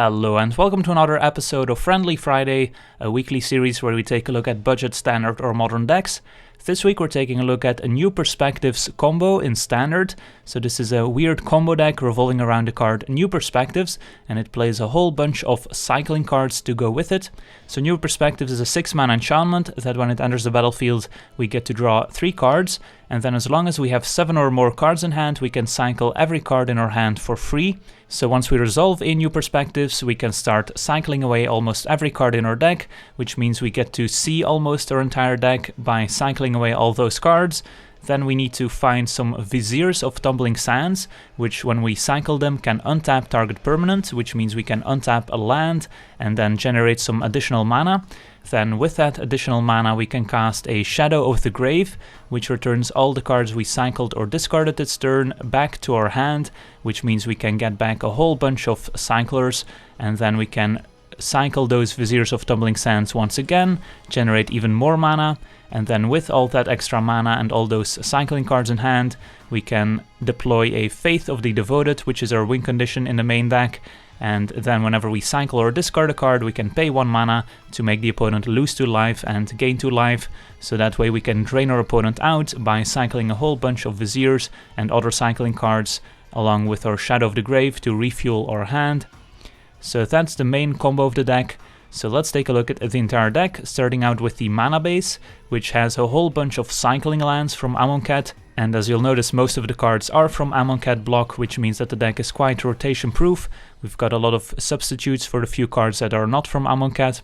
Hello and welcome to another episode of Friendly Friday, a weekly series where we take a look at budget, standard or modern decks. This week we're taking a look at a New Perspectives combo in Standard. So this is a weird combo deck revolving around the card New Perspectives, and it plays a whole bunch of cycling cards to go with it. So New Perspectives is a 6-mana enchantment that when it enters the battlefield we get to draw 3 cards, and then as long as we have 7 or more cards in hand we can cycle every card in our hand for free. So once we resolve a New Perspectives we can start cycling away almost every card in our deck, which means we get to see almost our entire deck by cycling away all those cards. Then we need to find some Viziers of Tumbling Sands, which when we cycle them can untap target permanent, which means we can untap a land and then generate some additional mana. Then with that additional mana we can cast a Shadow of the Grave, which returns all the cards we cycled or discarded this turn back to our hand, which means we can get back a whole bunch of cyclers, and then we can cycle those Viziers of Tumbling Sands once again, generate even more mana, and then with all that extra mana and all those cycling cards in hand, we can deploy a Faith of the Devoted, which is our win condition in the main deck, and then whenever we cycle or discard a card we can pay 1 mana to make the opponent lose 2 life and gain 2 life, so that way we can drain our opponent out by cycling a whole bunch of Viziers and other cycling cards along with our Shadow of the Grave to refuel our hand. So that's the main combo of the deck. So let's take a look at the entire deck, starting out with the mana base, which has a whole bunch of cycling lands from Amonkhet, and as you'll notice most of the cards are from Amonkhet block, which means that the deck is quite rotation proof. We've got a lot of substitutes for the few cards that are not from Amonkhet.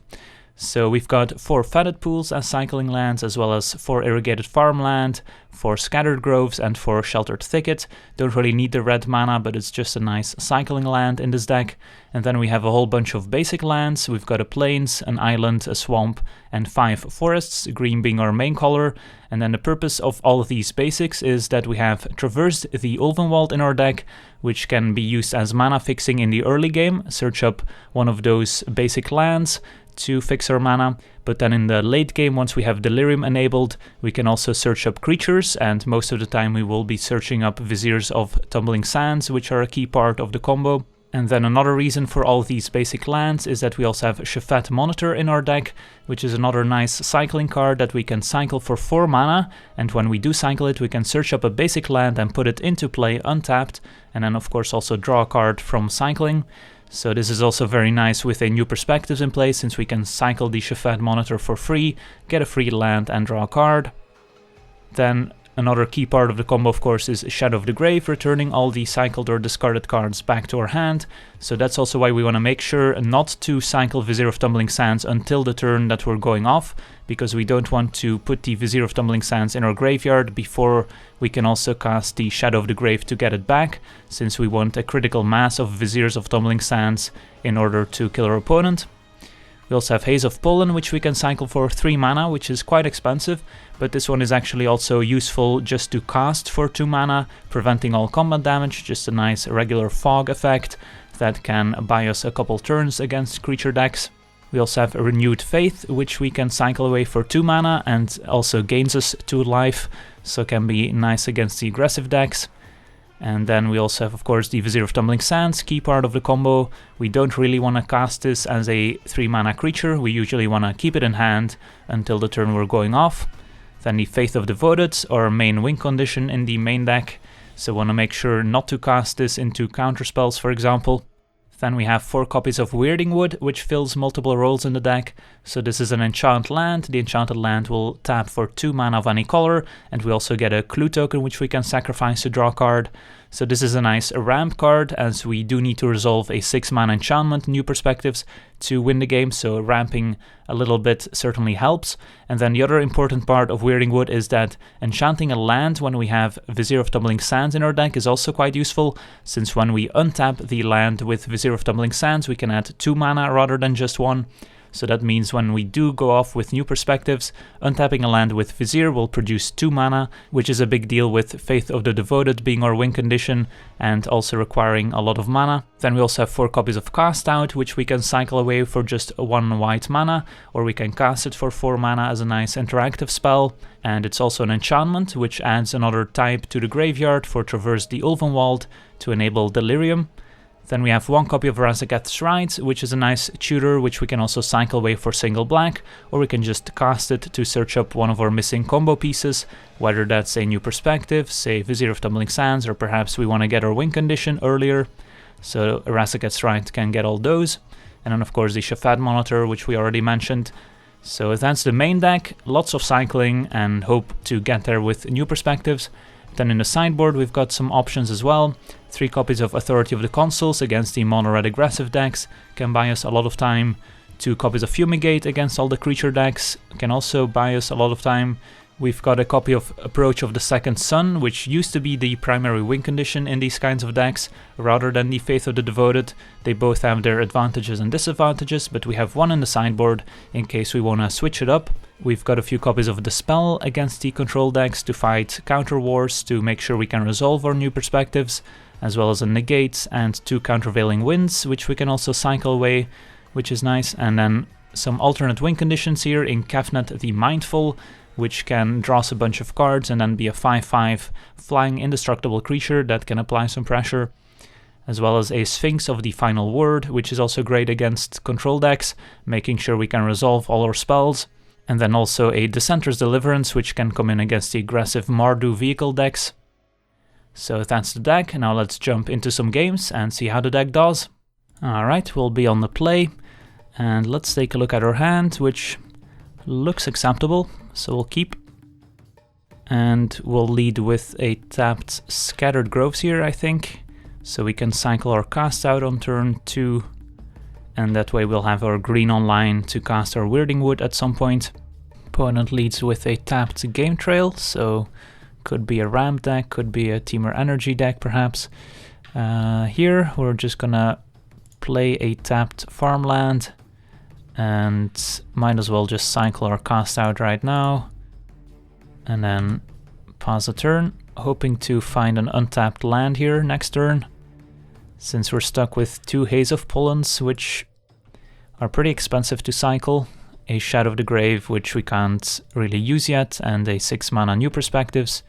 So we've got 4 Fetid Pools as cycling lands, as well as 4 Irrigated Farmland, 4 Scattered Groves and 4 Sheltered Thicket. Don't really need the red mana, but it's just a nice cycling land in this deck. And then we have a whole bunch of basic lands. We've got a Plains, an Island, a Swamp and 5 Forests, green being our main color. And then the purpose of all of these basics is that we have Traverse the Ulvenwald in our deck, which can be used as mana fixing in the early game. Search up one of those basic lands to fix our mana, but then in the late game, once we have Delirium enabled, we can also search up creatures, and most of the time we will be searching up Viziers of Tumbling Sands, which are a key part of the combo. And then another reason for all these basic lands is that we also have Shefet Monitor in our deck, which is another nice cycling card that we can cycle for 4 mana, and when we do cycle it we can search up a basic land and put it into play untapped, and then of course also draw a card from cycling. So this is also very nice with a New Perspectives in place, since we can cycle the Shefet Monitor for free, get a free land and draw a card. Then another key part of the combo of course is Shadow of the Grave, returning all the cycled or discarded cards back to our hand. So that's also why we want to make sure not to cycle Vizier of Tumbling Sands until the turn that we're going off, because we don't want to put the Vizier of Tumbling Sands in our graveyard before we can also cast the Shadow of the Grave to get it back, since we want a critical mass of Viziers of Tumbling Sands in order to kill our opponent. We also have Haze of Pollen, which we can cycle for 3 mana, which is quite expensive, but this one is actually also useful just to cast for 2 mana, preventing all combat damage, just a nice regular fog effect that can buy us a couple turns against creature decks. We also have a Renewed Faith, which we can cycle away for 2 mana and also gains us 2 life, so can be nice against the aggressive decks. And then we also have of course the Vizier of Tumbling Sands, key part of the combo. We don't really want to cast this as a 3 mana creature, we usually want to keep it in hand until the turn we're going off. Then the Faith of Devoted, our main win condition in the main deck, so want to make sure not to cast this into counterspells for example. Then we have 4 copies of Weirding Wood, which fills multiple roles in the deck. So this is an enchant land. The enchanted land will tap for 2 mana of any color, and we also get a clue token which we can sacrifice to draw a card. So this is a nice ramp card, as we do need to resolve a 6 mana enchantment, New Perspectives, to win the game, so ramping a little bit certainly helps. And then the other important part of Weirding Wood is that enchanting a land when we have Vizier of Tumbling Sands in our deck is also quite useful, since when we untap the land with Vizier of Tumbling Sands we can add 2 mana rather than just 1. So that means when we do go off with New Perspectives, untapping a land with Vizier will produce 2 mana, which is a big deal with Faith of the Devoted being our win condition and also requiring a lot of mana. Then we also have 4 copies of Cast Out, which we can cycle away for just 1 white mana, or we can cast it for 4 mana as a nice interactive spell. And it's also an enchantment, which adds another type to the graveyard for Traverse the Ulvenwald to enable Delirium. Then we have 1 copy of Razaketh's Rite, which is a nice tutor which we can also cycle away for single black, or we can just cast it to search up one of our missing combo pieces, whether that's a new perspective, say Vizier of Tumbling Sands, or perhaps we want to get our win condition earlier. So Razaketh's Rite can get all those. And then of course the Shefet Monitor, which we already mentioned. So that's the main deck, lots of cycling and hope to get there with new perspectives. Then in the sideboard we've got some options as well. 3 copies of Authority of the Consuls against the mono-red aggressive decks can buy us a lot of time. 2 copies of Fumigate against all the creature decks can also buy us a lot of time. We've got a copy of Approach of the Second Sun, which used to be the primary win condition in these kinds of decks, rather than the Faith of the Devoted. They both have their advantages and disadvantages, but we have 1 in the sideboard in case we want to switch it up. We've got a few copies of Dispel against the control decks to fight counter wars to make sure we can resolve our new perspectives, as well as a Negate and 2 Countervailing Winds, which we can also cycle away, which is nice. And then some alternate win conditions here in Kefnet the Mindful, which can draw us a bunch of cards and then be a 5/5 flying indestructible creature that can apply some pressure, as well as a Sphinx of the Final Word, which is also great against control decks, making sure we can resolve all our spells, and then also a Dissenter's Deliverance, which can come in against the aggressive Mardu vehicle decks. So that's the deck. Now let's jump into some games and see how the deck does. Alright, we'll be on the play, and let's take a look at our hand, which looks acceptable. So we'll keep, and we'll lead with a tapped Scattered Groves here, I think, so we can cycle our cast out on turn 2, and that way we'll have our green online to cast our Weirding Wood at some point. Opponent leads with a tapped Game Trail, so could be a ramp deck, could be a Temur Energy deck perhaps. Here we're just gonna play a tapped Farmland, and might as well just cycle our cast out right now, and then pause the turn, hoping to find an untapped land here next turn, since we're stuck with 2 Haze of Pollens, which are pretty expensive to cycle, a Shadow of the Grave, which we can't really use yet, and a 6 mana New Perspectives.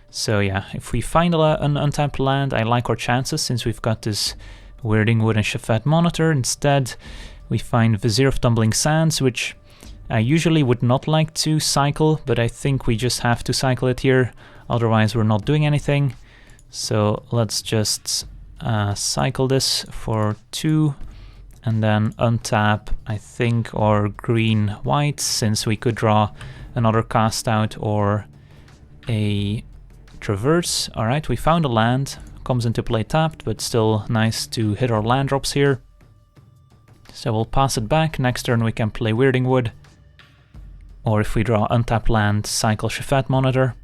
So yeah, if we find an untapped land, I like our chances, since we've got this Weirding Wood and Shefet Monitor. Instead, we find Vizier of Tumbling Sands, which I usually would not like to cycle, but I think we just have to cycle it here, otherwise we're not doing anything. So let's just cycle this for 2, and then untap, I think, our green-white, since we could draw another cast out or a Traverse. Alright, we found a land, comes into play tapped, but still nice to hit our land drops here. So we'll pass it back. Next turn we can play Weirding Wood, or if we draw untapped land, cycle Shefet Monitor.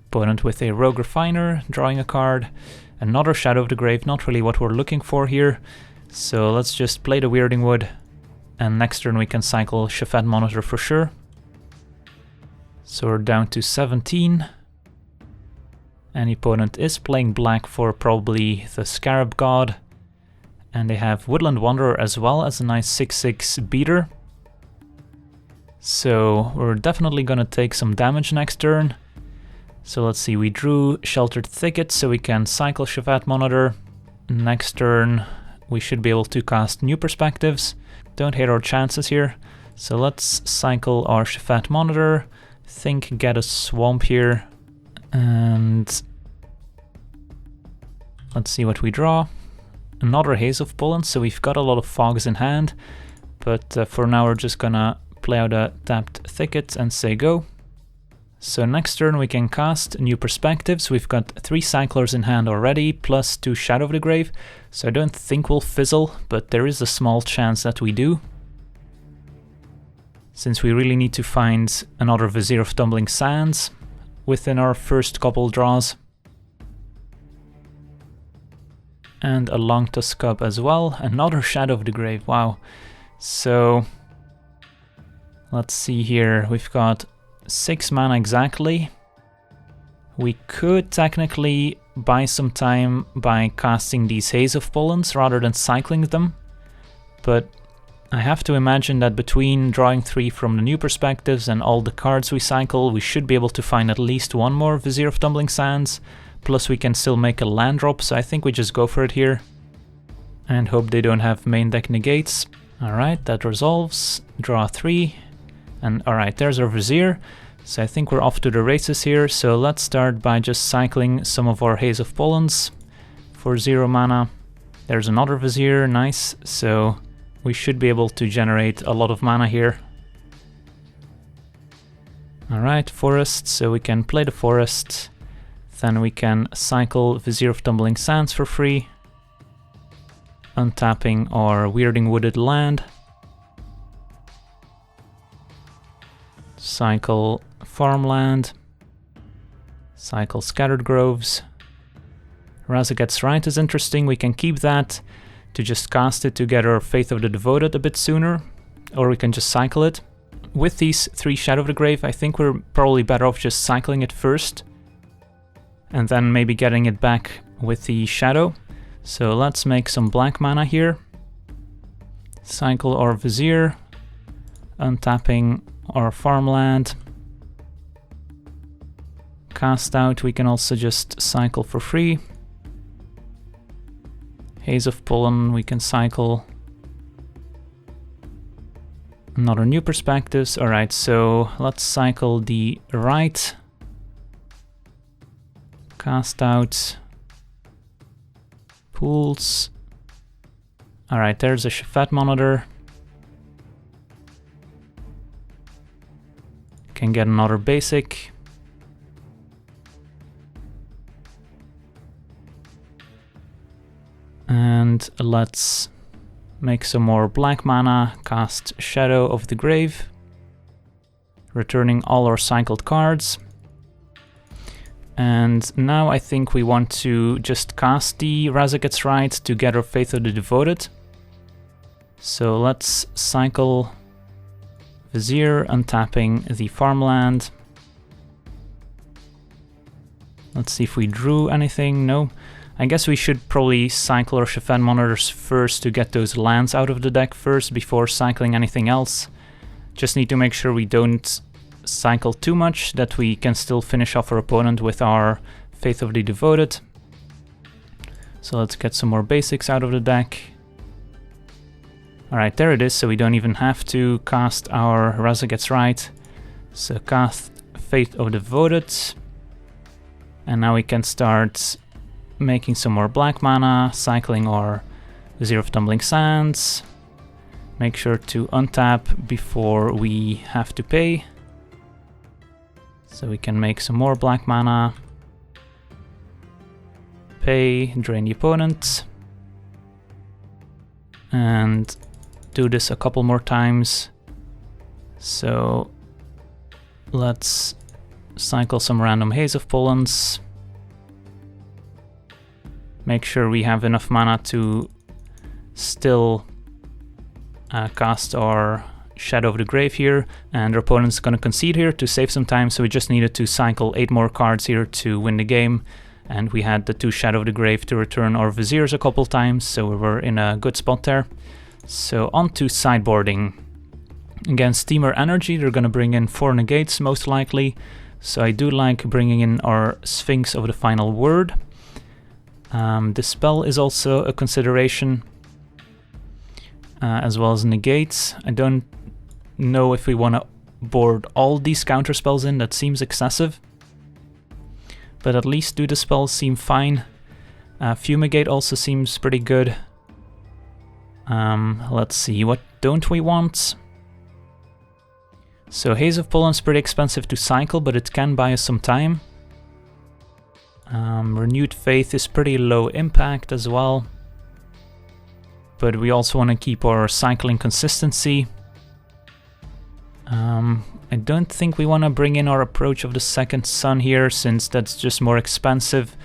Opponent with a Rogue Refiner, drawing a card. Another Shadow of the Grave, not really what we're looking for here. So let's just play the Weirding Wood, and next turn we can cycle Shefet Monitor for sure. So we're down to 17. And the opponent is playing black for probably the Scarab God. And they have Woodland Wanderer as well as a nice 6/6 beater. So we're definitely gonna take some damage next turn. So let's see, we drew Sheltered Thicket, so we can cycle Shefet Monitor. Next turn we should be able to cast New Perspectives. Don't hate our chances here. So let's cycle our Shefet Monitor. Think get a Swamp here. And let's see what we draw. Another Haze of Pollen, so we've got a lot of fogs in hand, but for now we're just gonna play out a tapped Thicket and say go. So next turn we can cast New Perspectives. We've got 3 Cyclers in hand already, plus 2 Shadow of the Grave, so I don't think we'll fizzle, but there is a small chance that we do, since we really need to find another Vizier of Tumbling Sands within our first couple draws. And a Long Tusk Cub as well, another Shadow of the Grave, wow. So let's see here, we've got 6 mana exactly. We could technically buy some time by casting these Haze of Pollens rather than cycling them, but I have to imagine that between drawing 3 from the New Perspectives and all the cards we cycle, we should be able to find at least 1 more Vizier of Tumbling Sands, plus we can still make a land drop, so I think we just go for it here. And hope they don't have main deck negates. Alright, that resolves. Draw 3. And alright, there's our Vizier. So I think we're off to the races here. So let's start by just cycling some of our Haze of Pollens for 0 mana. There's another Vizier, nice. So we should be able to generate a lot of mana here. Alright, Forest, so we can play the Forest. Then we can cycle Vizier of Tumbling Sands for free. Untapping our Weirding Wooded Land. Cycle Farmland. Cycle Scattered Groves. Razaketh's Rite is interesting, we can keep that to just cast it to get our Faith of the Devoted a bit sooner, or we can just cycle it. With these 3 Shadow of the Grave, I think we're probably better off just cycling it first, and then maybe getting it back with the Shadow. So let's make some black mana here. Cycle our Vizier, untapping our Farmland. Cast out, we can also just cycle for free. Haze of Pollen, we can cycle. Another new perspectives. Alright, so let's cycle the Rite. Cast out. Pools. Alright, there's a Shefet Monitor. Can get another basic. And let's make some more black mana, cast Shadow of the Grave, returning all our cycled cards. And now I think we want to just cast the Razaketh's Rite to get our Faith of the Devoted. So let's cycle Vizier, untapping the Farmland. Let's see if we drew anything. No. I guess we should probably cycle our Shefet Monitors first to get those lands out of the deck first before cycling anything else. Just need to make sure we don't cycle too much, that we can still finish off our opponent with our Faith of the Devoted. So let's get some more basics out of the deck. Alright, there it is, so we don't even have to cast our Razaketh's Rite. So cast Faith of the Devoted. And now we can start making some more black mana, cycling our Vizier of Tumbling Sands. Make sure to untap before we have to pay. So we can make some more black mana. Pay, drain the opponent. And do this a couple more times. So let's cycle some random Haze of Pollens. Make sure we have enough mana to still cast our Shadow of the Grave here, and our opponent's gonna concede here to save some time, so we just needed to cycle 8 more cards here to win the game, and we had the 2 Shadow of the Grave to return our Viziers a couple times, so we were in a good spot there. So on to sideboarding. Against Steamer Energy, they're gonna bring in 4 negates most likely, so I do like bringing in our Sphinx of the Final Word. Dispel is also a consideration, as well as negates. I don't know if we want to board all these counter spells in, that seems excessive. But at least do the spells seem fine. Fumigate also seems pretty good. Let's see, what don't we want? So Haze of Pollen is pretty expensive to cycle, but it can buy us some time. Renewed Faith is pretty low impact as well. But we also want to keep our cycling consistency. I don't think we want to bring in our Approach of the Second Sun here, since that's just more expensive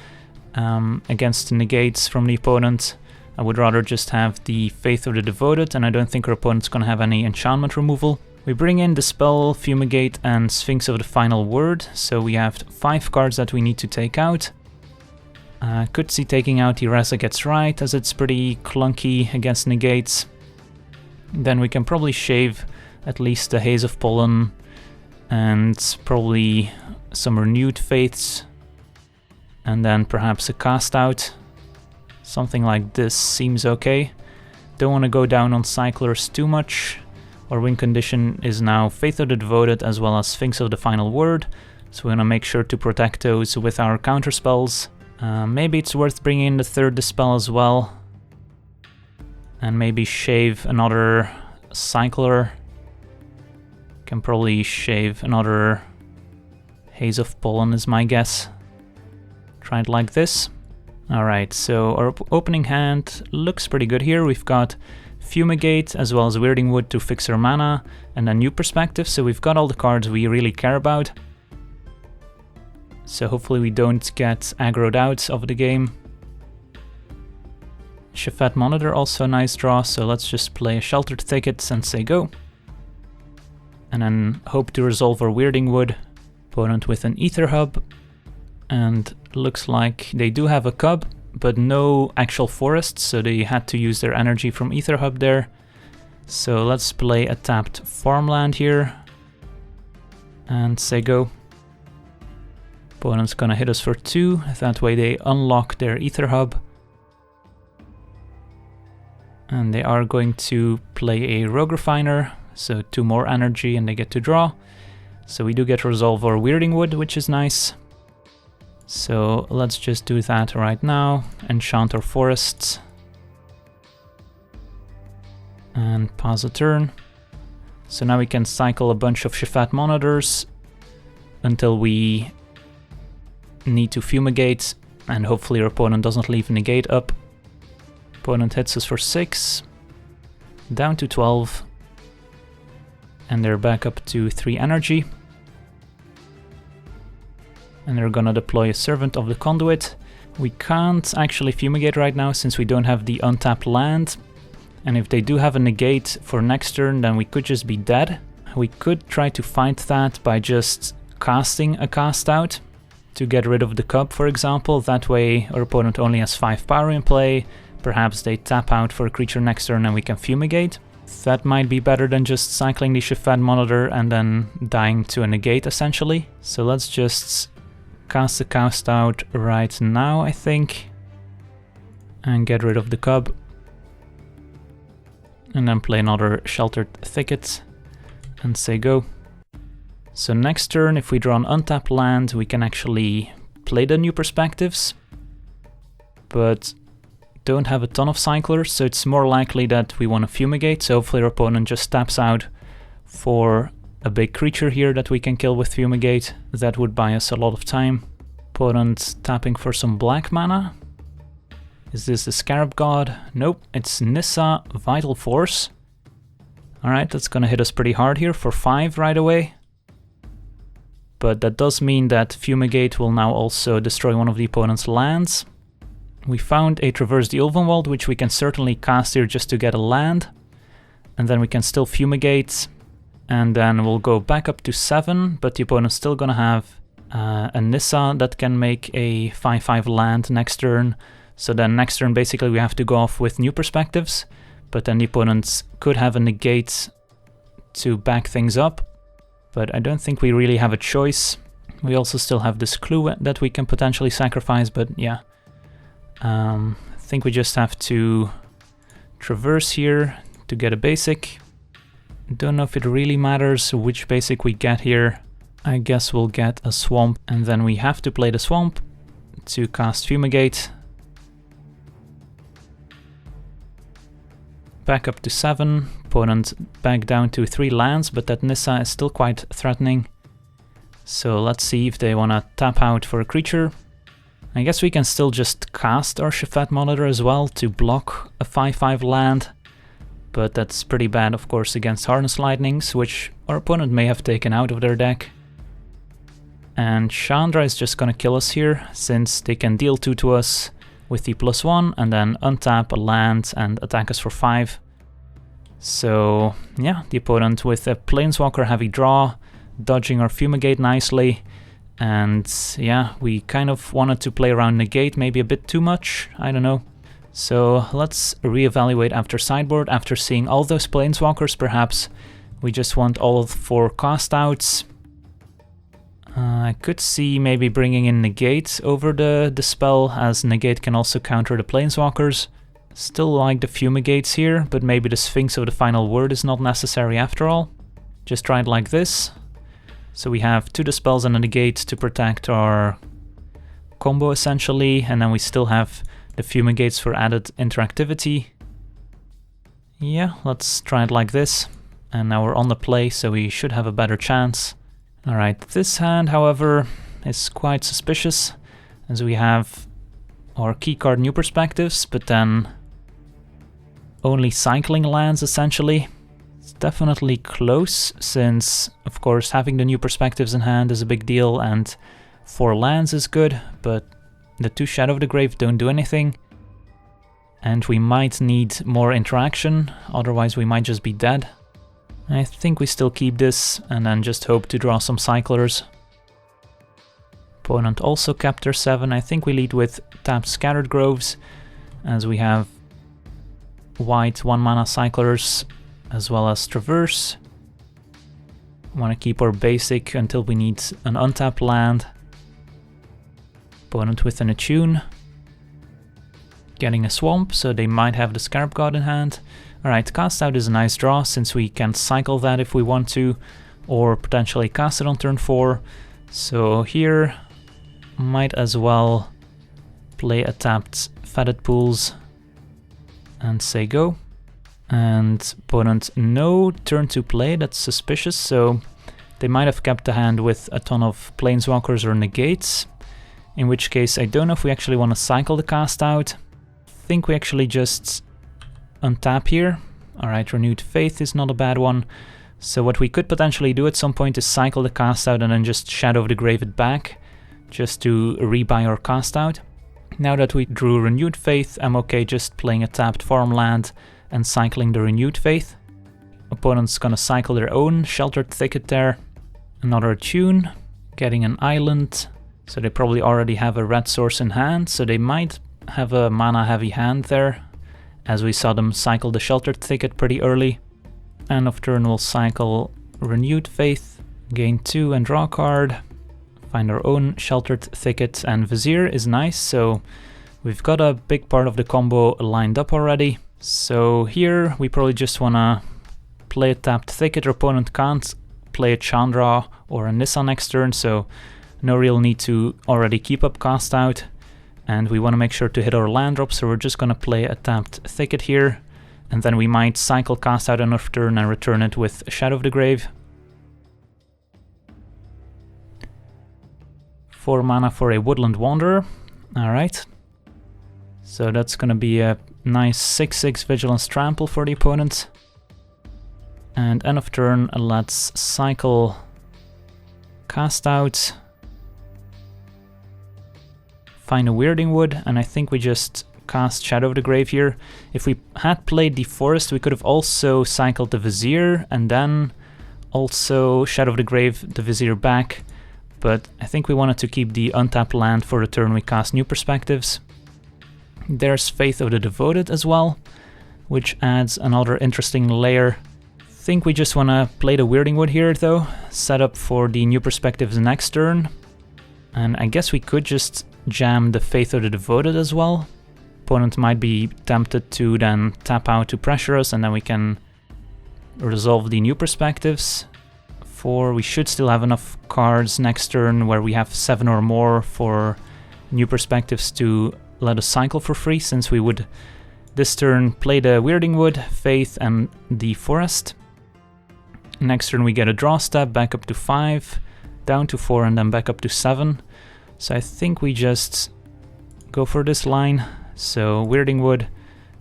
against negates from the opponent. I would rather just have the Faith of the Devoted, and I don't think our opponent's going to have any enchantment removal. We bring in Dispel, Fumigate, and Sphinx of the Final Word, so we have 5 cards that we need to take out. Could see taking out the Razaketh's Rite, as it's pretty clunky against negates. Then we can probably shave at least the Haze of Pollen, and probably some Renewed Faiths, and then perhaps a Cast Out. Something like this seems okay. Don't want to go down on cyclers too much. Our win condition is now Faith of the Devoted as well as Sphinx of the Final Word. So we're going to make sure to protect those with our counter spells. Maybe it's worth bringing in the third Dispel as well. And maybe shave another cycler. Can probably shave another Haze of Pollen is my guess. Try it like this. Alright, so our opening hand looks pretty good here. We've got Fumigate as well as Weirding Wood to fix our mana, and a New Perspective, so we've got all the cards we really care about. So hopefully we don't get aggroed out of the game. Shefet Monitor, also a nice draw, so let's just play a Sheltered Thicket and say go. And then hope to resolve our Weirding Wood. Opponent with an Ether Hub. And looks like they do have a Cub, but no actual forests, so they had to use their energy from Ether Hub there. So let's play a tapped farmland here. And say go. Opponent's gonna hit us for 2, that way they unlock their Ether Hub. And they are going to play a Rogue Refiner, so 2 more energy and they get to draw. So we do get to resolve our Weirding Wood, which is nice. So let's just do that right now. Enchant our forests. And pause a turn. So now we can cycle a bunch of Shefet Monitors until we need to Fumigate, and hopefully our opponent doesn't leave Negate up. Opponent hits us for 6. Down to 12. And they're back up to 3 energy. And they're gonna deploy a Servant of the Conduit. We can't actually Fumigate right now since we don't have the untapped land. And if they do have a Negate for next turn, then we could just be dead. We could try to fight that by just casting a cast out to get rid of the Cub, for example. That way our opponent only has 5 power in play. Perhaps they tap out for a creature next turn and we can Fumigate. That might be better than just cycling the Shefet Monitor and then dying to a Negate, essentially. So let's just cast the cast out right now, I think. And get rid of the Cub. And then play another Sheltered Thicket and say go. So next turn, if we draw an untapped land, we can actually play the New Perspectives. But don't have a ton of cyclers, so it's more likely that we want to Fumigate. So hopefully our opponent just taps out for a big creature here that we can kill with Fumigate. That would buy us a lot of time. Opponent tapping for some black mana. Is this the Scarab God? Nope, it's Nissa Vital Force. Alright, that's gonna hit us pretty hard here for 5 right away. But that does mean that Fumigate will now also destroy one of the opponent's lands. We found a Traverse the Ulvenwald, which we can certainly cast here just to get a land. And then we can still Fumigate. And then we'll go back up to 7, but the opponent's still gonna have a Nissa that can make a 5/5 land next turn. So then next turn basically we have to go off with New Perspectives, but then the opponents could have a Negate to back things up. But I don't think we really have a choice. We also still have this clue that we can potentially sacrifice, but yeah. I think we just have to traverse here to get a basic. Don't know if it really matters which basic we get here. I guess we'll get a swamp, and then we have to play the swamp to cast Fumigate. Back up to 7, opponent back down to 3 lands, but that Nissa is still quite threatening. So let's see if they want to tap out for a creature. I guess we can still just cast our Shefet Monitor as well to block a 5/5 land. But that's pretty bad, of course, against Harness Lightnings, which our opponent may have taken out of their deck. And Chandra is just gonna kill us here, since they can deal 2 to us with the +1 and then untap a land and attack us for 5. So yeah, the opponent with a Planeswalker heavy draw, dodging our Fumigate nicely. And yeah, we kind of wanted to play around Negate maybe a bit too much, I don't know. So let's reevaluate after Sideboard. After seeing all those Planeswalkers, perhaps we just want all 4 cast outs. I could see maybe bringing in Negate over the Dispel, as Negate can also counter the Planeswalkers. Still like the Fumigates here, but maybe the Sphinx of the Final Word is not necessary after all. Just try it like this. So we have 2 Dispels and a Negate to protect our combo essentially, and then we still have the Fumigates for added interactivity. Yeah, let's try it like this. And now we're on the play, so we should have a better chance. Alright, this hand, however, is quite suspicious, as we have our keycard New Perspectives, but then only cycling lands essentially. It's definitely close, since of course having the New Perspectives in hand is a big deal, and 4 lands is good, but the 2 Shadow of the Grave don't do anything. And we might need more interaction, otherwise we might just be dead. I think we still keep this, and then just hope to draw some cyclers. Opponent also kept their 7. I think we lead with tapped Scattered Groves, as we have white 1 mana cyclers, as well as Traverse. Want to keep our basic until we need an untapped land. Opponent with an Attune. Getting a Swamp, so they might have the Scarab God in hand. Alright, Cast Out is a nice draw, since we can cycle that if we want to, or potentially cast it on turn 4. So here, might as well play a tapped Fetid Pools and say go. And opponent no turn 2 play, that's suspicious, so they might have kept the hand with a ton of Planeswalkers or Negates, in which case I don't know if we actually want to cycle the Cast Out. I think we actually just untap here. Alright, Renewed Faith is not a bad one. So what we could potentially do at some point is cycle the Cast Out and then just Shadow of the Grave it back, just to rebuy our Cast Out. Now that we drew Renewed Faith, I'm okay just playing a tapped Farmland and cycling the Renewed Faith. Opponent's gonna cycle their own Sheltered Thicket there. Another Attune, getting an island, so they probably already have a red source in hand, so they might have a mana heavy hand there, as we saw them cycle the Sheltered Thicket pretty early. End of turn we'll cycle Renewed Faith, gain 2 and draw a card, find our own Sheltered Thicket, and Vizier is nice, so we've got a big part of the combo lined up already. So here we probably just wanna play a tapped Thicket. Our opponent can't play a Chandra or a Nissa next turn, so no real need to already keep up Cast Out. And we want to make sure to hit our land drop, so we're just going to play a tapped Thicket here. And then we might cycle Cast Out on our turn and return it with Shadow of the Grave. 4 mana for a Woodland Wanderer. Alright. So that's going to be a nice 6/6 Vigilance Trample for the opponent. And end of turn, let's cycle Cast Out. Find a Weirding Wood, and I think we just cast Shadow of the Grave here. If we had played the Forest, we could have also cycled the Vizier, and then also Shadow of the Grave, the Vizier back. But I think we wanted to keep the untapped land for the turn we cast New Perspectives. There's Faith of the Devoted as well, which adds another interesting layer. I think we just want to play the Weirding Wood here though, set up for the New Perspectives next turn. And I guess we could just jam the Faith of the Devoted as well. Opponent might be tempted to then tap out to pressure us, and then we can resolve the New Perspectives. We should still have enough cards next turn where we have 7 or more for New Perspectives to let us cycle for free, since we would this turn play the Weirding Wood, Faith, and the Forest. Next turn we get a draw step, back up to 5, down to 4, and then back up to 7. So I think we just go for this line. So Weirding Wood,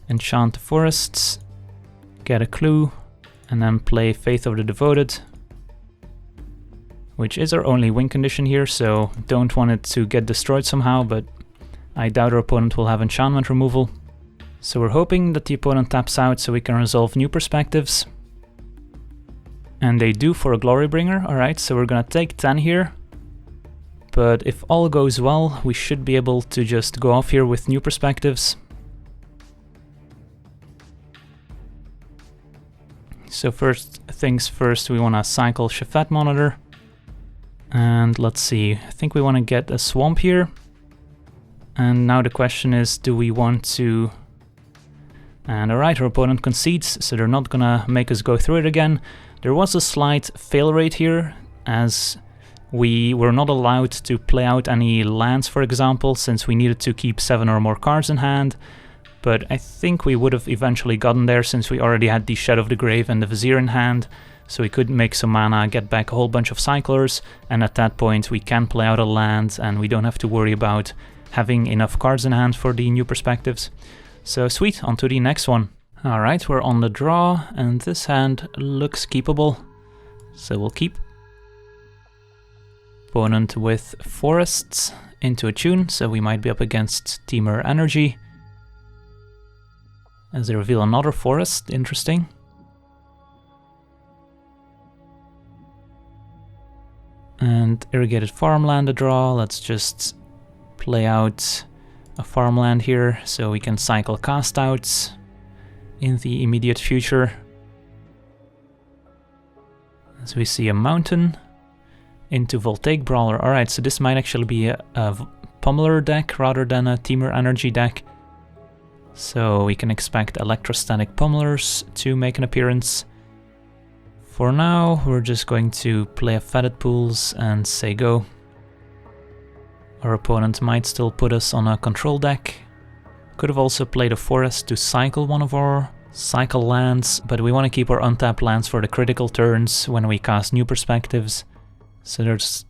enchant the forests, get a clue, and then play Faith of the Devoted, which is our only win condition here, so don't want it to get destroyed somehow, but I doubt our opponent will have enchantment removal. So we're hoping that the opponent taps out so we can resolve New Perspectives. And they do for a Glorybringer. Alright, so we're gonna take 10 here. But if all goes well, we should be able to just go off here with New Perspectives. So first things first, we want to cycle Shefet Monitor. And let's see, I think we want to get a swamp here. And now the question is, do we want to... And alright, our opponent concedes, so they're not gonna make us go through it again. There was a slight fail rate here, as we were not allowed to play out any lands, for example, since we needed to keep 7 or more cards in hand. But I think we would have eventually gotten there, since we already had the Shadow of the Grave and the Vizier in hand. So we could make some mana, get back a whole bunch of cyclers, and at that point we can play out a land, and we don't have to worry about having enough cards in hand for the new perspectives. So sweet, on to the next one. Alright, we're on the draw, and this hand looks keepable, so we'll keep. Opponent with forests into a tune, so we might be up against Temur Energy. As they reveal another forest, interesting. And Irrigated Farmland a draw, let's just play out a farmland here, so we can cycle cast outs in the immediate future. As we see a mountain into Voltaic Brawler. Alright, so this might actually be a Pummeler deck rather than a Temur Energy deck. So we can expect Electrostatic Pummelers to make an appearance. For now, we're just going to play a Fetid Pools and say go. Our opponent might still put us on a control deck. Could have also played a forest to cycle one of our cycle lands, but we want to keep our untapped lands for the critical turns when we cast new perspectives. So there's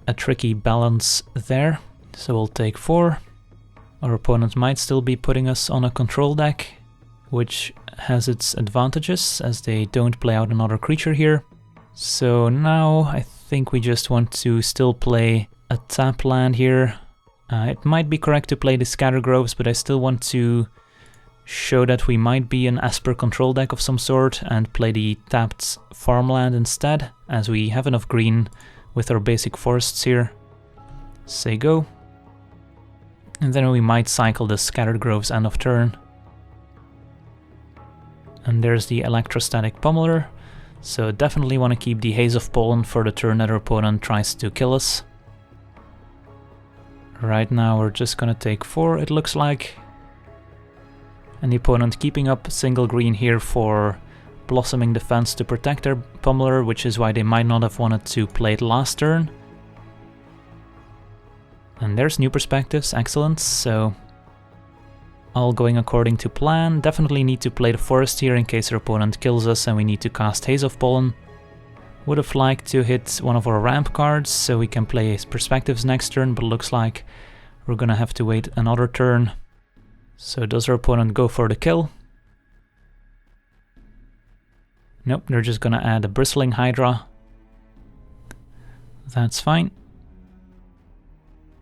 a tricky balance there. So we'll take 4. Our opponent might still be putting us on a control deck, which has its advantages as they don't play out another creature here. So now I think we just want to still play a tap land here. It might be correct to play the Scatter Groves, but I still want to show that we might be an Esper control deck of some sort and play the tapped farmland instead, as we have enough green with our basic forests here. Say go. And then we might cycle the Scattered Groves end of turn. And there's the Electrostatic Pummeler, so definitely want to keep the Haze of Pollen for the turn that our opponent tries to kill us. Right now we're just gonna take 4, it looks like. And the opponent keeping up single green here for Blossoming Defense to protect their Pummeler, which is why they might not have wanted to play it last turn. And there's new perspectives, excellent, so all going according to plan. Definitely need to play the forest here in case our opponent kills us and we need to cast Haze of Pollen. Would have liked to hit one of our ramp cards so we can play his perspectives next turn, but looks like we're gonna have to wait another turn. So does our opponent go for the kill? Nope, they're just gonna add a Bristling Hydra. That's fine.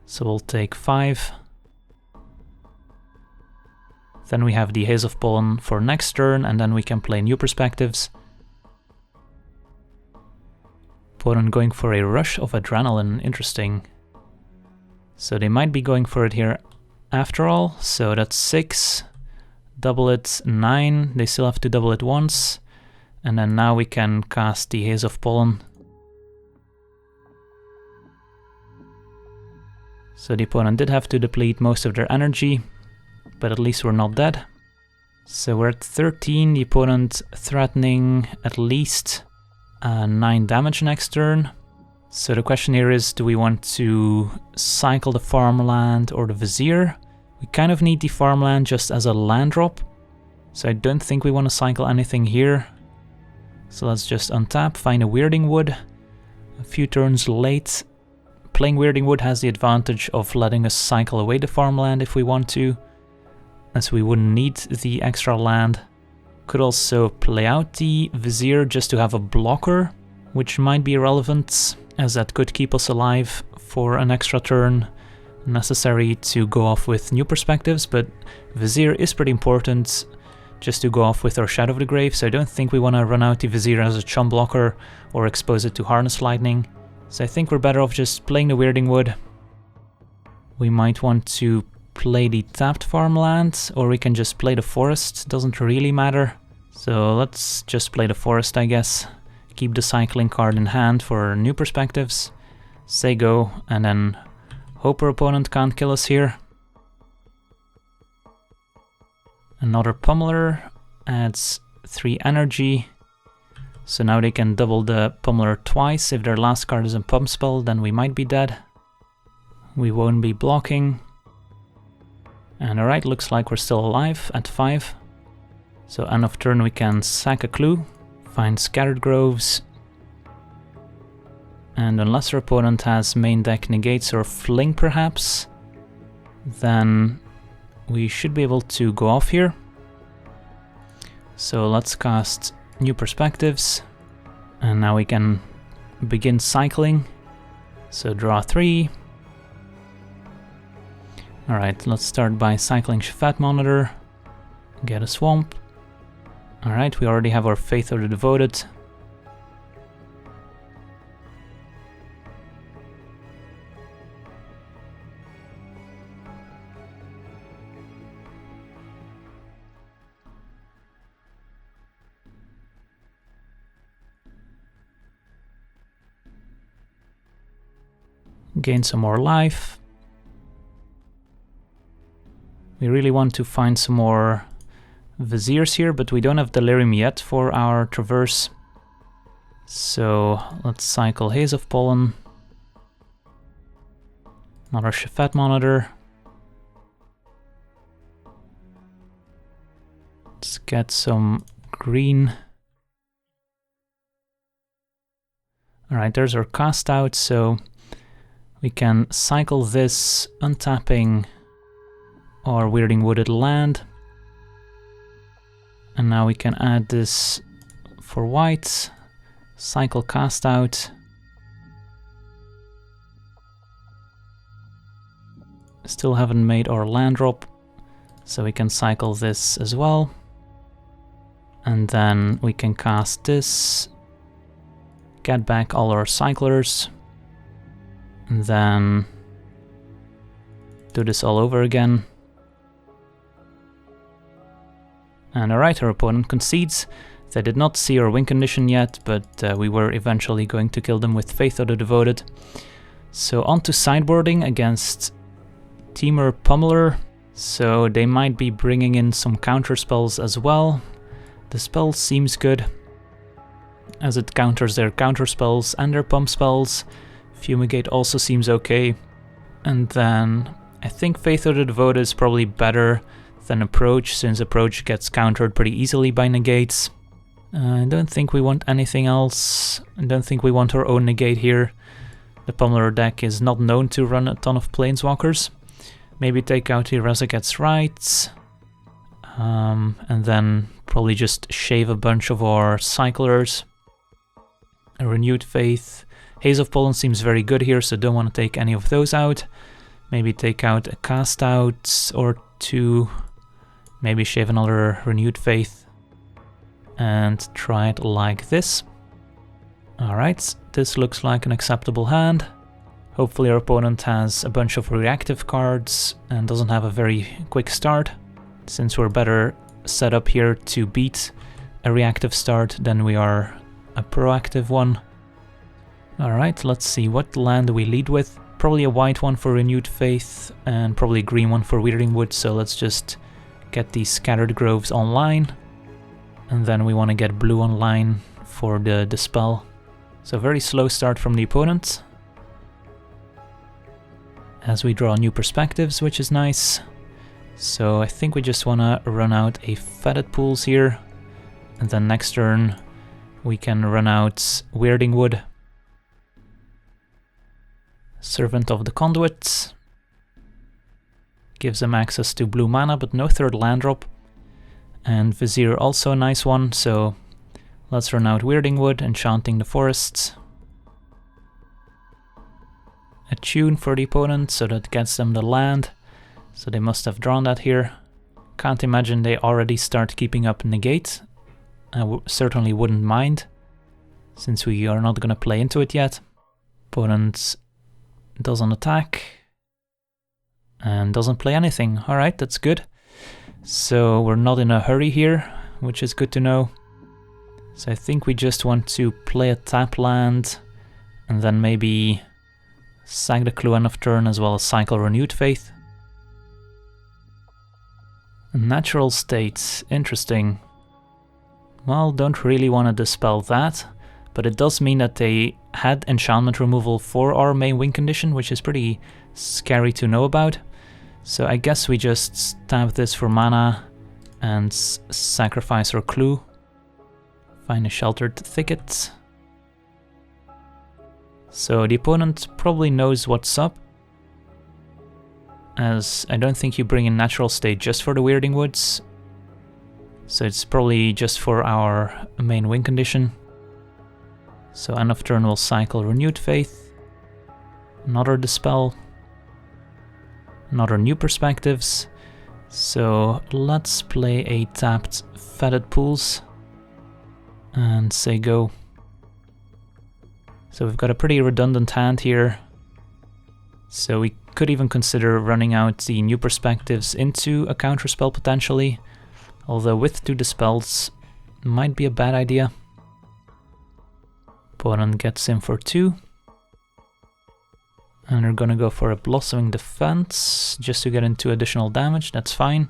So we'll take 5. Then we have the Haze of Pollen for next turn, and then we can play new perspectives. Opponent going for a Rush of Adrenaline, interesting. So they might be going for it here after all, so that's 6. Double it 9, they still have to double it once. And then now we can cast the Haze of Pollen. So the opponent did have to deplete most of their energy, but at least we're not dead. So we're at 13, the opponent threatening at least 9 damage next turn. So the question here is, do we want to cycle the farmland or the Vizier? We kind of need the farmland just as a land drop, so I don't think we want to cycle anything here. So let's just untap, find a Weirding Wood. A few turns late. Playing Weirding Wood has the advantage of letting us cycle away the farmland if we want to, as we wouldn't need the extra land. Could also play out the Vizier just to have a blocker, which might be relevant, as that could keep us alive for an extra turn necessary to go off with new perspectives, but Vizier is pretty important just to go off with our Shadow of the Grave, so I don't think we want to run out the Vizier as a chum blocker or expose it to Harness Lightning. So I think we're better off just playing the Weirding Wood. We might want to play the tapped farmland, or we can just play the forest, doesn't really matter. So let's just play the forest, I guess. Keep the cycling card in hand for new perspectives. say go, and then hope our opponent can't kill us here. Another Pummeler adds 3 energy, so now they can double the Pummeler twice. If their last card is a pump spell, then we might be dead. We won't be blocking. And alright, looks like we're still alive at 5. So end of turn we can sack a clue, find Scattered Groves, and unless our opponent has main deck negates or fling perhaps, then we should be able to go off here. So let's cast New Perspectives, and now we can begin cycling. So draw 3. Alright, let's start by cycling Shefet Monitor, get a swamp. Alright, we already have our Faith of the Devoted. Gain some more life. We really want to find some more Viziers here, but we don't have Delirium yet for our Traverse. So let's cycle Haze of Pollen. Another Shefet Monitor. Let's get some green. Alright, there's our cast out, so we can cycle this, untapping our Weirding Wooded land. And now we can add this for white, cycle cast out. Still haven't made our land drop, so we can cycle this as well. And then we can cast this, get back all our cyclers, and then do this all over again. And alright, our opponent concedes. They did not see our win condition yet, but we were eventually going to kill them with Faith of the Devoted. So on to sideboarding against Teamer Pummeler. So they might be bringing in some counter spells as well. Dispel seems good, as it counters their counter spells and their pump spells. Fumigate also seems okay. And then I think Faith of the Devoted is probably better than Approach, since Approach gets countered pretty easily by negates. I don't think we want anything else. I don't think we want our own negate here. The Pummeler deck is not known to run a ton of Planeswalkers. Maybe take out the Razaketh's Rite. And then probably just shave a bunch of our cyclers. A Renewed Faith. Haze of Pollen seems very good here, so don't want to take any of those out. Maybe take out a cast out or 2. Maybe shave another Renewed Faith and try it like this. Alright, this looks like an acceptable hand. Hopefully our opponent has a bunch of reactive cards and doesn't have a very quick start, since we're better set up here to beat a reactive start than we are a proactive one. Alright, let's see, what land do we lead with? Probably a white one for Renewed Faith and probably a green one for Weirding Wood, so let's just get these Scattered Groves online. And then we want to get blue online for the Dispel. So very slow start from the opponent, as we draw new perspectives, which is nice. So I think we just want to run out a Fetid Pools here, and then next turn we can run out Weirding Wood. Servant of the Conduit gives them access to blue mana, but no third land drop. And Vizier also a nice one, so let's run out Weirding Wood, Enchanting the Forests. A tune for the opponent, so that gets them the land. So they must have drawn that here. Can't imagine they already start keeping up Negate. I certainly wouldn't mind, since we are not going to play into it yet. Opponent doesn't attack and doesn't play anything. Alright, that's good. So we're not in a hurry here, which is good to know. So I think we just want to play a tap land and then maybe Sack the Clue end of turn as well as cycle Renewed Faith. Natural States, interesting. Well, don't really want to dispel that, but it does mean that they had enchantment removal for our main win condition, which is pretty scary to know about. So I guess we just tap this for mana and sacrifice our Clue. Find a Sheltered Thicket. So the opponent probably knows what's up, as I don't think you bring in Natural State just for the Weirding Woods. So it's probably just for our main win condition. So end of turn we'll cycle Renewed Faith, another Dispel, another New Perspectives. So let's play a tapped Fetid Pools and say go. So we've got a pretty redundant hand here. So we could even consider running out the New Perspectives into a counterspell potentially. Although with 2 Dispels might be a bad idea. Opponent gets in for 2. And we're gonna go for a Blossoming Defense just to get into additional damage, that's fine.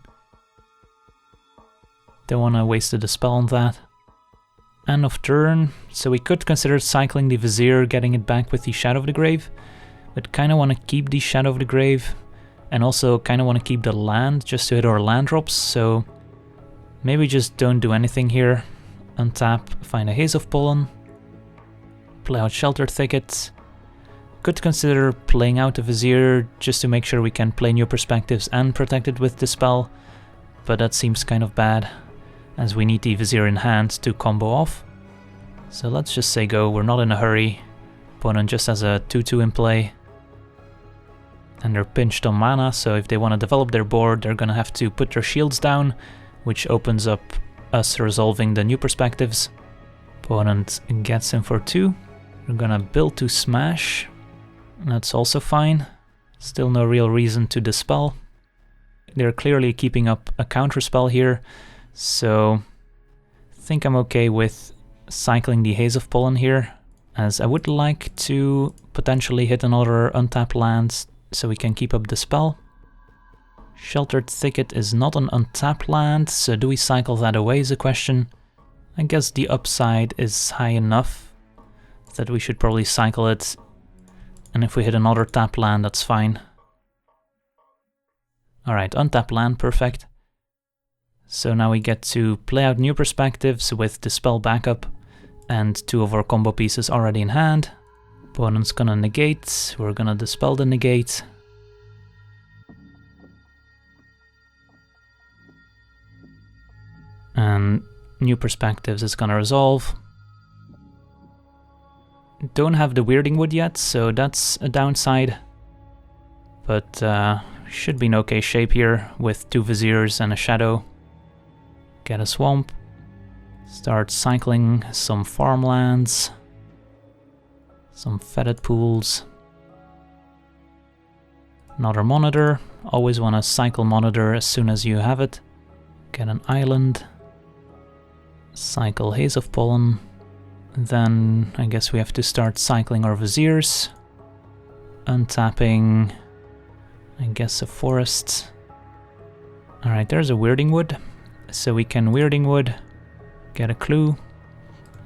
Don't wanna waste a Dispel on that. End of turn, so we could consider cycling the Vizier, getting it back with the Shadow of the Grave. But kinda wanna keep the Shadow of the Grave. And also kinda wanna keep the land just to hit our land drops, so maybe just don't do anything here. Untap, find a Haze of Pollen. Play out Sheltered Thicket. Could consider playing out the Vizier just to make sure we can play New Perspectives and protect it with Dispel. But that seems kind of bad, as we need the Vizier in hand to combo off. So let's just say go, we're not in a hurry. Opponent just has a 2-2 in play. And they're pinched on mana, so if they want to develop their board, they're gonna have to put their shields down, which opens up us resolving the New Perspectives. Opponent gets in for 2. We're gonna build to smash. That's also fine. Still no real reason to dispel. They're clearly keeping up a counterspell here, so I think I'm okay with cycling the Haze of Pollen here, as I would like to potentially hit another untapped land so we can keep up the spell. Sheltered Thicket is not an untapped land, so do we cycle that away is a question. I guess the upside is high enough that we should probably cycle it, and if we hit another tapped land, that's fine. Alright, untapped land, perfect. So now we get to play out New Perspectives with Dispel backup, and 2 of our combo pieces already in hand. Opponent's gonna negate, we're gonna Dispel the negate. And New Perspectives is gonna resolve. Don't have the Weirding Wood yet, so that's a downside. But should be in okay shape here with 2 Viziers and a Shadow. Get a Swamp. Start cycling some farmlands. Some Fetid Pools. Another Monitor. Always want to cycle Monitor as soon as you have it. Get an island. Cycle Haze of Pollen. Then I guess we have to start cycling our Viziers. Untapping, I guess, a forest. Alright, there's a Weirding Wood. So we can Weirding Wood, get a clue,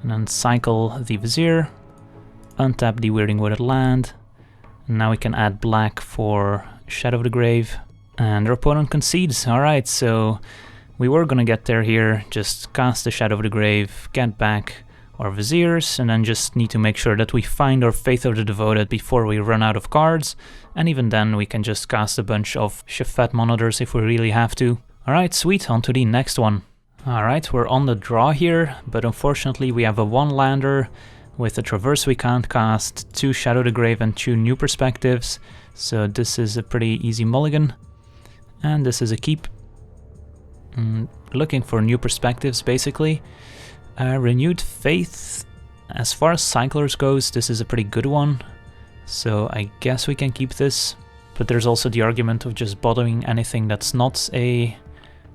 and then cycle the Vizier. Untap the Weirding Wooded land. And now we can add black for Shadow of the Grave. And our opponent concedes. Alright, so we were gonna get there here. Just cast the Shadow of the Grave, get back our Viziers, and then just need to make sure that we find our Faith of the Devoted before we run out of cards. And even then we can just cast a bunch of Shefet Monitors if we really have to. Alright, sweet, on to the next one. Alright, we're on the draw here, but unfortunately we have a 1-lander. With a Traverse we can't cast, 2 Shadow the Grave and 2 New Perspectives. So this is a pretty easy mulligan. And this is a keep. Looking for New Perspectives basically. Renewed Faith, as far as cyclers goes, this is a pretty good one. So I guess we can keep this. But there's also the argument of just bottoming anything that's not a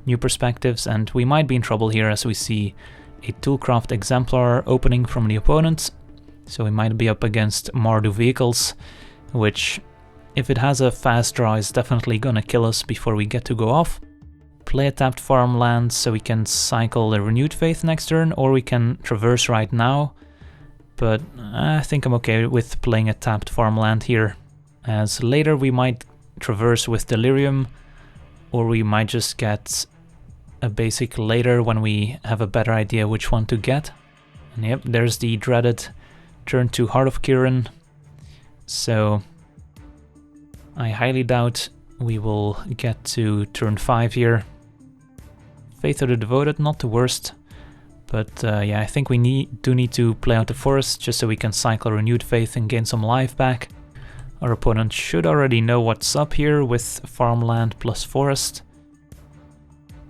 New Perspectives, and we might be in trouble here as we see a Toolcraft Exemplar opening from the opponent. So we might be up against Mardu vehicles, which, if it has a fast draw, is definitely gonna kill us before we get to go off. Play a tapped farmland so we can cycle the Renewed Faith next turn, or we can Traverse right now. But I think I'm okay with playing a tapped farmland here, as later we might Traverse with Delirium, or we might just get a basic later when we have a better idea which one to get. And yep, there's the dreaded turn to Heart of Kiran. So I highly doubt we will get to turn 5 here. Faith of the Devoted, not the worst. But yeah, I think we do need to play out the forest just so we can cycle Renewed Faith and gain some life back. Our opponent should already know what's up here with farmland plus forest.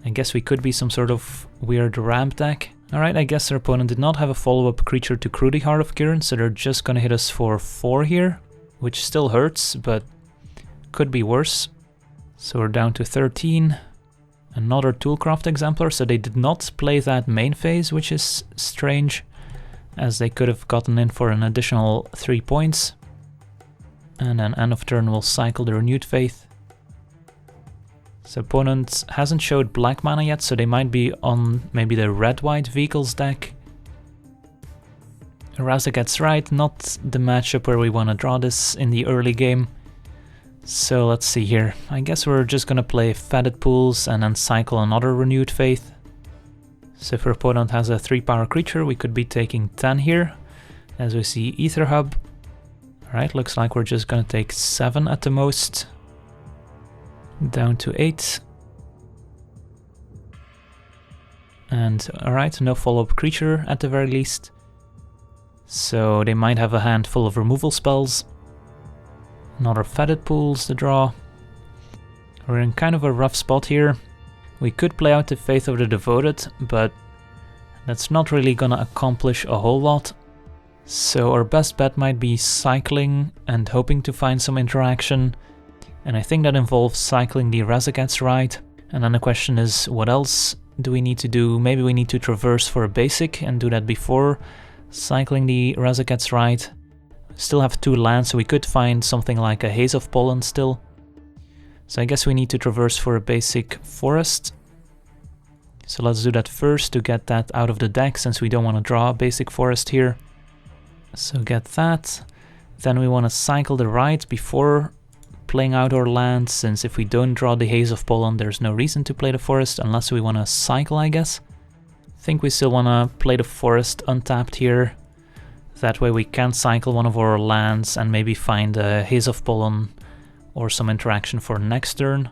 I guess we could be some sort of weird ramp deck. Alright, I guess our opponent did not have a follow-up creature to Crudy Heart of Kiran, so they're just gonna hit us for 4 here, which still hurts, but could be worse. So we're down to 13. Another Toolcraft Exemplar, so they did not play that main phase, which is strange, as they could have gotten in for an additional 3 points. And then end of turn we'll cycle the Renewed Faith. So opponent hasn't showed black mana yet, so they might be on maybe the red-white vehicles deck. Razaketh's Rite, not the matchup where we want to draw this in the early game. So let's see here. I guess we're just gonna play Fetid Pools and then cycle another Renewed Faith. So if our opponent has a 3-power creature, we could be taking 10 here. As we see Ether Hub. Alright, looks like we're just gonna take 7 at the most. Down to 8. And alright, no follow-up creature at the very least. So they might have a hand full of removal spells. Another Fetid Pools to draw. We're in kind of a rough spot here. We could play out the Faith of the Devoted, but that's not really gonna accomplish a whole lot. So our best bet might be cycling and hoping to find some interaction. And I think that involves cycling the Razaketh's Rite. And then the question is, what else do we need to do? Maybe we need to Traverse for a basic and do that before cycling the Razaketh's Rite. Still have 2 lands, so we could find something like a Haze of Pollen still. So I guess we need to Traverse for a basic forest. So let's do that first to get that out of the deck, since we don't want to draw a basic forest here. So get that. Then we want to cycle the Rite before playing out our land, since if we don't draw the Haze of Pollen, there's no reason to play the forest unless we want to cycle, I guess. I think we still want to play the forest untapped here. That way we can cycle one of our lands and maybe find a Haze of Pollen or some interaction for next turn.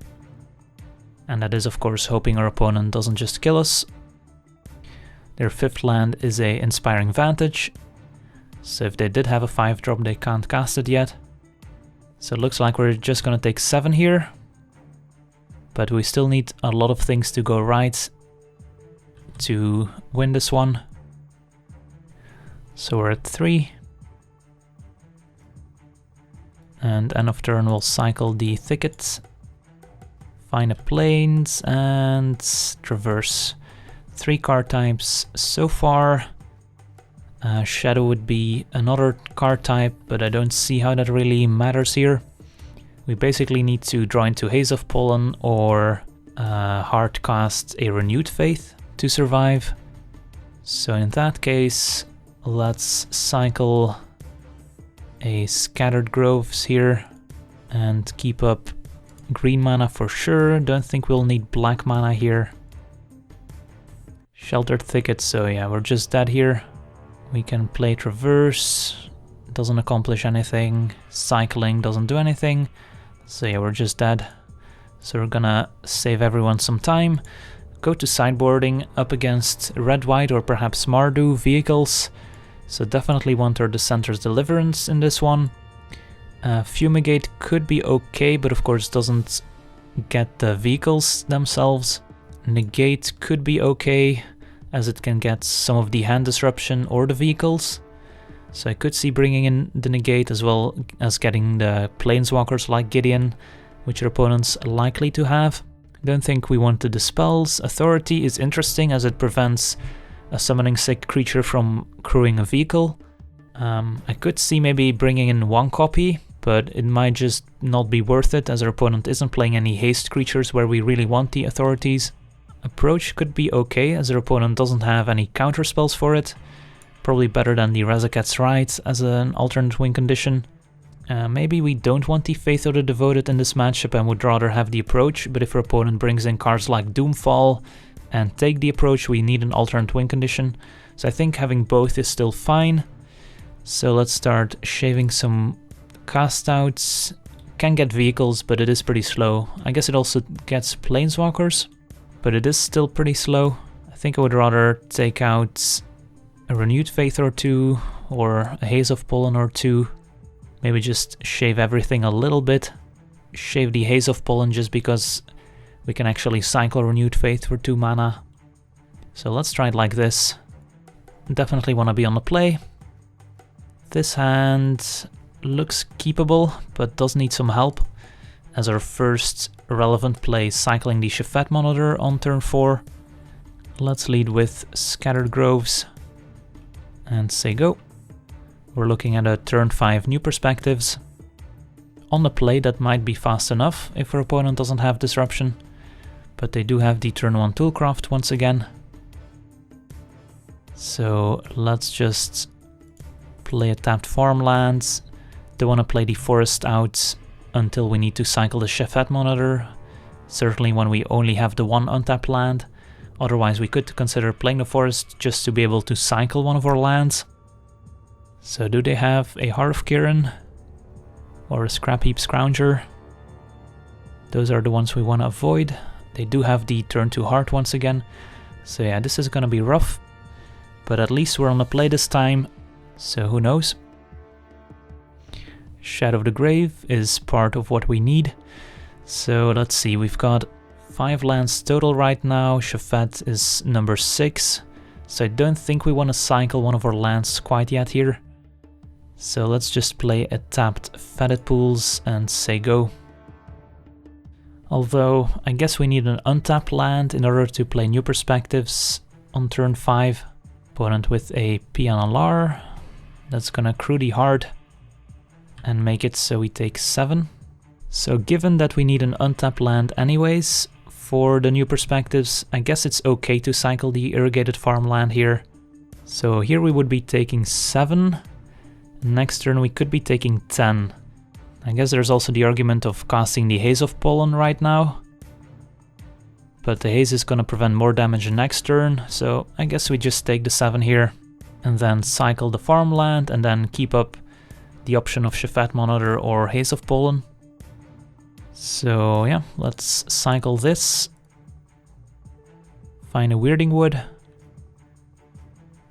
And that is of course hoping our opponent doesn't just kill us. Their 5th land is a Inspiring Vantage. So if they did have a 5-drop, they can't cast it yet. So it looks like we're just gonna take 7 here. But we still need a lot of things to go right to win this one. So we're at 3. And end of turn we'll cycle the Thicket, find a Plains and Traverse. 3 card types so far. Shadow would be another card type, but I don't see how that really matters here. We basically need to draw into Haze of Pollen or hard cast a Renewed Faith to survive. So in that case, let's cycle a Scattered Groves here and keep up green mana for sure. Don't think we'll need black mana here. Sheltered Thicket, so yeah, we're just dead here. We can play Traverse, doesn't accomplish anything. Cycling doesn't do anything. So yeah, we're just dead. So we're gonna save everyone some time. Go to sideboarding up against red-white or perhaps Mardu vehicles. So definitely want our Dissenter's Deliverance in this one. Fumigate could be okay, but of course doesn't get the vehicles themselves. Negate could be okay, as it can get some of the hand disruption or the vehicles. So I could see bringing in the Negate as well as getting the Planeswalkers like Gideon, which your opponent's likely to have. Don't think we want the Dispels. Authority is interesting as it prevents a summoning sick creature from crewing a vehicle. I could see maybe bringing in 1 copy, but it might just not be worth it as our opponent isn't playing any haste creatures where we really want the authorities. Approach could be okay as our opponent doesn't have any counter spells for it. Probably better than the Razaketh's Rite as an alternate win condition. Maybe we don't want the Faith of the Devoted in this matchup and would rather have the approach, but if our opponent brings in cards like Doomfall and take the approach, we need an alternate win condition. So I think having both is still fine. So let's start shaving some cast outs. Can get vehicles, but it is pretty slow. I guess it also gets planeswalkers, but it is still pretty slow. I think I would rather take out a Renewed Faith or two, or a Haze of Pollen or two. Maybe just shave everything a little bit. Shave the Haze of Pollen just because we can actually cycle Renewed Faith for 2 mana. So let's try it like this. Definitely want to be on the play. This hand looks keepable, but does need some help. As our first relevant play, cycling the Shefet Monitor on turn 4. Let's lead with Scattered Groves and say go. We're looking at a turn 5 New Perspectives. On the play that might be fast enough if our opponent doesn't have Disruption, but they do have the turn 1 Toolcraft once again. So let's just play a tapped Farmlands. Don't want to play the Forest out until we need to cycle the Shefet Monitor, certainly when we only have the one untapped land. Otherwise we could consider playing the Forest just to be able to cycle one of our lands. So do they have a Heart of Kiran or a Scrap Heap Scrounger? Those are the ones we want to avoid. They do have the turn 2 Heart once again. So yeah, this is gonna be rough. But at least we're on the play this time, so who knows. Shadow of the Grave is part of what we need. So let's see, we've got 5 lands total right now. Shefet is number 6. So I don't think we want to cycle one of our lands quite yet here. So let's just play a tapped Fetid Pools and say go. Although I guess we need an untapped land in order to play New Perspectives on turn 5. Opponent with a Pianalar. That's gonna accrue the hard and make it so we take 7. So given that we need an untapped land anyways for the New Perspectives, I guess it's okay to cycle the Irrigated Farmland here. So here we would be taking 7. Next turn we could be taking 10. I guess there's also the argument of casting the Haze of Pollen right now. But the Haze is gonna prevent more damage next turn, so I guess we just take the 7 here. And then cycle the Farmland and then keep up the option of Shefet Monitor or Haze of Pollen. So yeah, let's cycle this. Find a Weirding Wood.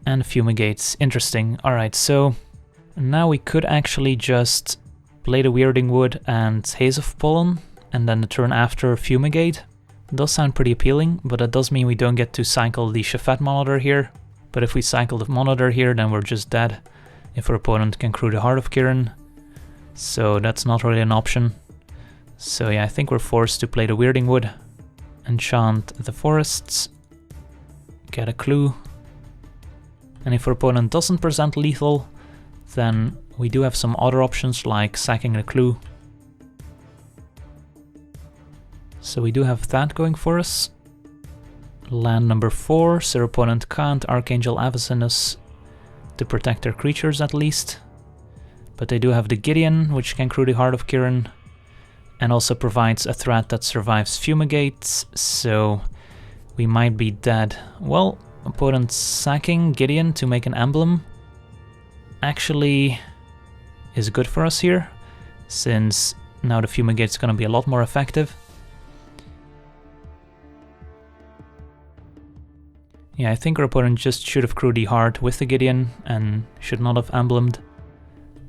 And Fumigate. Interesting. Alright, so now we could actually just play the Weirding Wood and Haze of Pollen, and then the turn after Fumigate. It does sound pretty appealing, but that does mean we don't get to cycle the Shefet Monitor here. But if we cycle the Monitor here, then we're just dead if our opponent can crew the Heart of Kiran. So that's not really an option. So yeah, I think we're forced to play the Weirding Wood, enchant the forests, get a clue. And if our opponent doesn't present lethal, then we do have some other options like sacking the clue. So we do have that going for us. Land number 4, so our opponent can't Archangel Avicenus to protect their creatures at least. But they do have the Gideon, which can crew the Heart of Kiran, and also provides a threat that survives Fumigate, so we might be dead. Well, opponent sacking Gideon to make an emblem actually is good for us here, since now the Fumigate is going to be a lot more effective. Yeah, I think our opponent just should have crewed the Heart with the Gideon and should not have emblemed,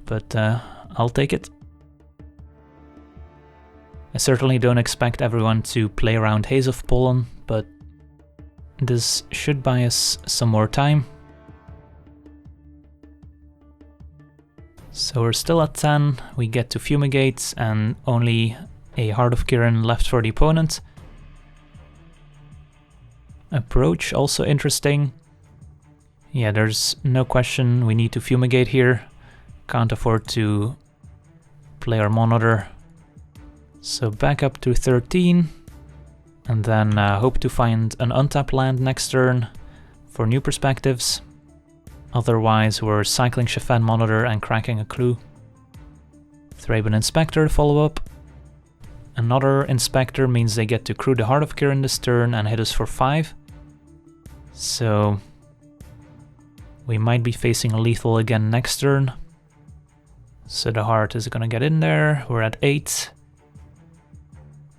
but I'll take it. I certainly don't expect everyone to play around Haze of Pollen, but this should buy us some more time. So we're still at 10, we get to Fumigate and only a Heart of Kiran left for the opponent. Approach, also interesting. Yeah, there's no question we need to Fumigate here. Can't afford to play our Monitor. So back up to 13, and then hope to find an untapped land next turn for new perspectives. Otherwise, we're cycling Shefet Monitor and cracking a clue. Thraben Inspector follow up. Another Inspector means they get to crew the Heart of Kirin this turn and hit us for 5. So we might be facing a lethal again next turn. So the Heart is gonna get in there. We're at 8.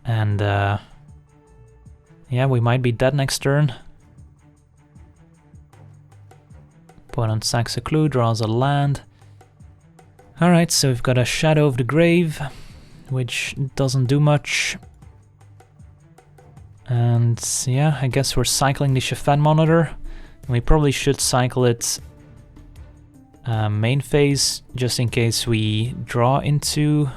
And yeah, we might be dead next turn. Opponent sacks a clue, draws a land. Alright, so we've got a Shadow of the Grave, which doesn't do much. And yeah, I guess we're cycling the Shefet Monitor. We probably should cycle it main phase, just in case we draw into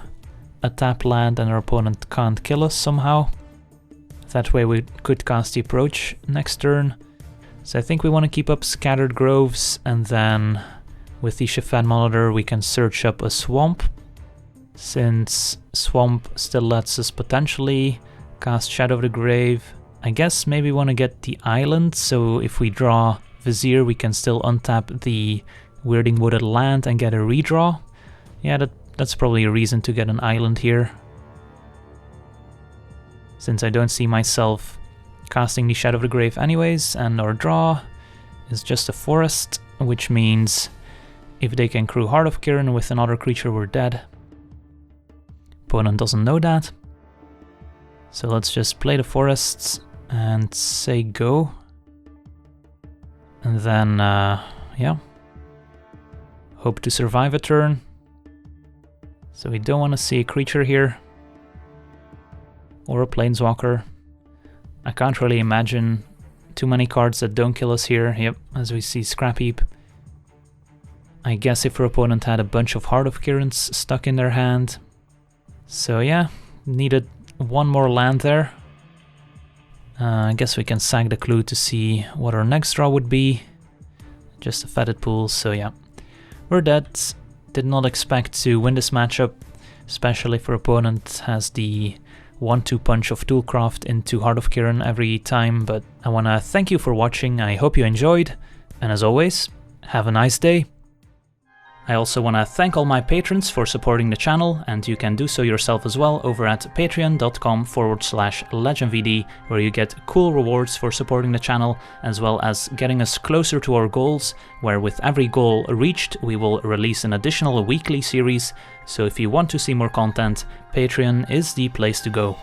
a tap land and our opponent can't kill us somehow. That way we could cast the Approach next turn. So I think we want to keep up Scattered Groves, and then with the Shefet Monitor we can search up a Swamp, since Swamp still lets us potentially cast Shadow of the Grave. I guess maybe want to get the Island, so if we draw Vizier we can still untap the Weirding Wooded land and get a redraw. Yeah, that's probably a reason to get an Island here, since I don't see myself casting the Shadow of the Grave anyways, and our draw is just a forest, which means if they can crew Heart of Kirin with another creature, we're dead. Opponent doesn't know that. So let's just play the forests and say go. And then, yeah, hope to survive a turn. So we don't want to see a creature here, or a Planeswalker. I can't really imagine too many cards that don't kill us here. Yep, as we see Scrap Heap. I guess if our opponent had a bunch of Heart of Kirins stuck in their hand. So yeah, needed one more land there. I guess we can sack the clue to see what our next draw would be. Just a Fetid Pools, so yeah. We're dead. Did not expect to win this matchup, especially if our opponent has the 1-2 punch of Toolcraft into Heart of Kirin every time, but I wanna thank you for watching. I hope you enjoyed, and as always, have a nice day. I also want to thank all my patrons for supporting the channel, and you can do so yourself as well over at patreon.com/LegenVD, where you get cool rewards for supporting the channel, as well as getting us closer to our goals, where with every goal reached we will release an additional weekly series. So if you want to see more content, Patreon is the place to go.